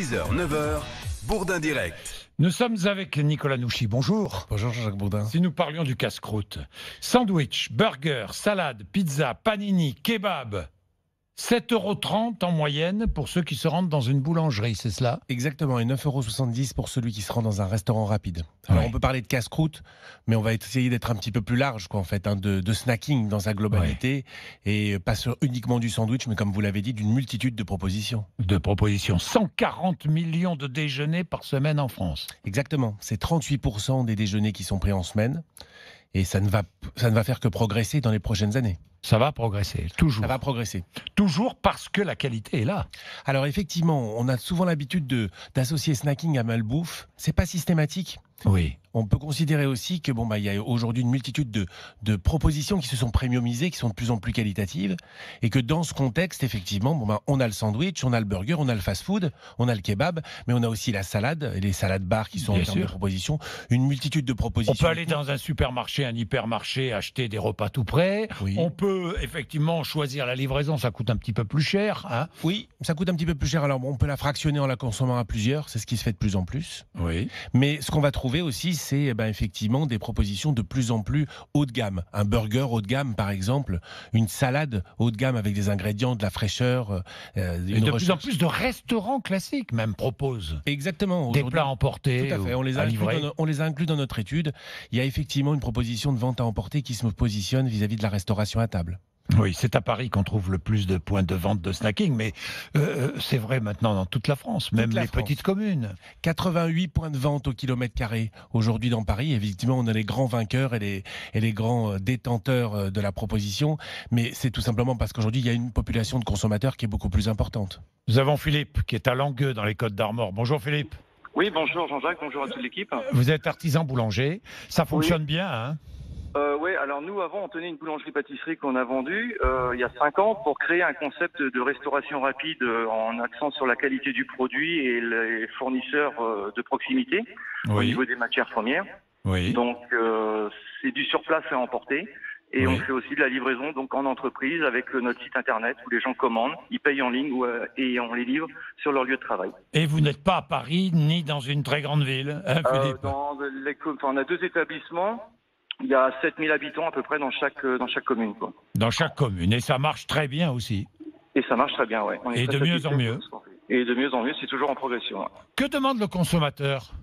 6h, 9h, Bourdin Direct. Nous sommes avec Nicolas Nouchy. Bonjour. Bonjour Jean-Jacques Bourdin. Si nous parlions du casse-croûte, sandwich, burger, salade, pizza, panini, kebab, 7,30 € en moyenne pour ceux qui se rendent dans une boulangerie, c'est cela? Exactement, et 9,70 € pour celui qui se rend dans un restaurant rapide. Alors on peut parler de casse-croûte, mais on va essayer d'être un petit peu plus large de snacking dans sa globalité, et pas uniquement du sandwich, mais comme vous l'avez dit, d'une multitude de propositions. 140 millions de déjeuners par semaine en France. Exactement, c'est 38% des déjeuners qui sont pris en semaine, et ça ne va faire que progresser dans les prochaines années. Ça va progresser, toujours. Ça va progresser. Toujours parce que la qualité est là. Alors effectivement, on a souvent l'habitude d'associer snacking à malbouffe. C'est pas systématique. Oui. On peut considérer aussi que il y a aujourd'hui une multitude de propositions qui se sont premiumisées, qui sont de plus en plus qualitatives, et que dans ce contexte, effectivement, on a le sandwich, on a le burger, on a le fast-food, on a le kebab, mais on a aussi la salade et les salades bars qui sont en termes de propositions, une multitude de propositions. On peut aller dans un supermarché, un hypermarché, acheter des repas tout prêts. Oui. On peut effectivement choisir la livraison, ça coûte un petit peu plus cher. Hein. Oui, ça coûte un petit peu plus cher. Alors on peut la fractionner en la consommant à plusieurs, c'est ce qui se fait de plus en plus. Oui. Mais ce qu'on va trouver aussi, c'est effectivement des propositions de plus en plus haut de gamme. Un burger haut de gamme, par exemple, une salade haut de gamme avec des ingrédients, de la fraîcheur. Et de plus en plus de restaurants classiques même proposent. Exactement. Des plats emportés. Tout à fait. On les a inclus dans notre étude. Il y a effectivement une proposition de vente à emporter qui se positionne vis-à-vis de la restauration à table. Oui, c'est à Paris qu'on trouve le plus de points de vente de snacking, mais c'est vrai maintenant dans toute la France, même les petites communes. 88 points de vente au kilomètre carré aujourd'hui dans Paris. Évidemment, on a les grands vainqueurs et les grands détenteurs de la proposition, mais c'est tout simplement parce qu'aujourd'hui, il y a une population de consommateurs qui est beaucoup plus importante. Nous avons Philippe, qui est à Langueux, dans les Côtes-d'Armor. Bonjour Philippe. Oui, bonjour Jean-Jacques, bonjour à toute l'équipe. Vous êtes artisan boulanger, ça fonctionne bien, hein? Oui, alors nous, avant, on tenait une boulangerie-pâtisserie qu'on a vendue il y a 5 ans pour créer un concept de restauration rapide en accent sur la qualité du produit et les fournisseurs de proximité au niveau des matières premières. Oui. Donc, c'est du surplace à emporter. Et on fait aussi de la livraison donc en entreprise avec notre site internet où les gens commandent, ils payent en ligne et on les livre sur leur lieu de travail. Et vous n'êtes pas à Paris ni dans une très grande ville, hein, Philippe? On a 2 établissements. Il y a 7000 habitants à peu près dans chaque commune, quoi. Dans chaque commune. Et ça marche très bien aussi. Et ça marche très bien, oui. Et de mieux en mieux. Et de mieux en mieux, c'est toujours en progression. Ouais. Que demande le consommateur?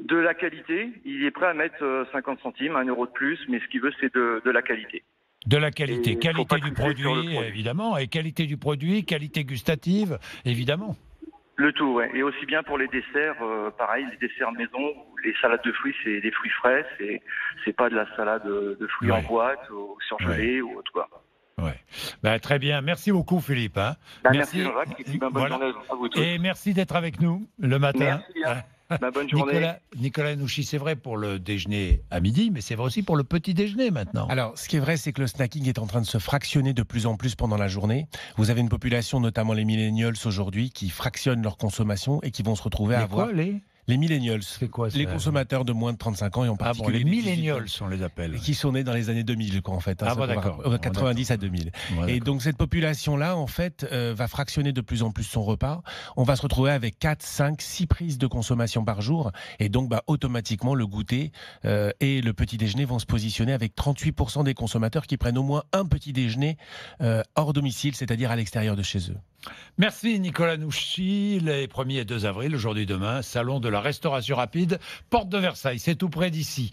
De la qualité. Il est prêt à mettre 50 centimes, 1 euro de plus, mais ce qu'il veut, c'est de la qualité. De la qualité. Et qualité du produit, évidemment. Et qualité du produit, qualité gustative, évidemment. Le tout, ouais. Et aussi bien pour les desserts, pareil, les desserts maison, les salades de fruits, c'est des fruits frais, c'est pas de la salade de fruits en boîte ou surgelée ou autre quoi. Ouais. Très bien, merci beaucoup Philippe. Hein. Merci Jean-Jacques, et bonne journée à vous tous. Et merci d'être avec nous le matin. Merci. Bonne journée. Nicolas Nouchy, c'est vrai pour le déjeuner à midi, mais c'est vrai aussi pour le petit déjeuner maintenant. Alors, ce qui est vrai, c'est que le snacking est en train de se fractionner de plus en plus pendant la journée. Vous avez une population, notamment les millennials aujourd'hui, qui fractionnent leur consommation et qui vont se retrouver à avoir... Les millennials, c'est quoi, les consommateurs de moins de 35 ans et en particulier les millennials, on les appelle. Qui sont nés dans les années 2000, quoi, en fait. D'accord. 90 à 2000. Et donc cette population-là, en fait, va fractionner de plus en plus son repas. On va se retrouver avec 4, 5, 6 prises de consommation par jour. Et donc, automatiquement, le goûter et le petit déjeuner vont se positionner avec 38% des consommateurs qui prennent au moins un petit déjeuner hors domicile, c'est-à-dire à l'extérieur de chez eux. Merci Nicolas Nouchy. Les 1er et 2 avril, aujourd'hui demain, salon de la restauration rapide, porte de Versailles, c'est tout près d'ici.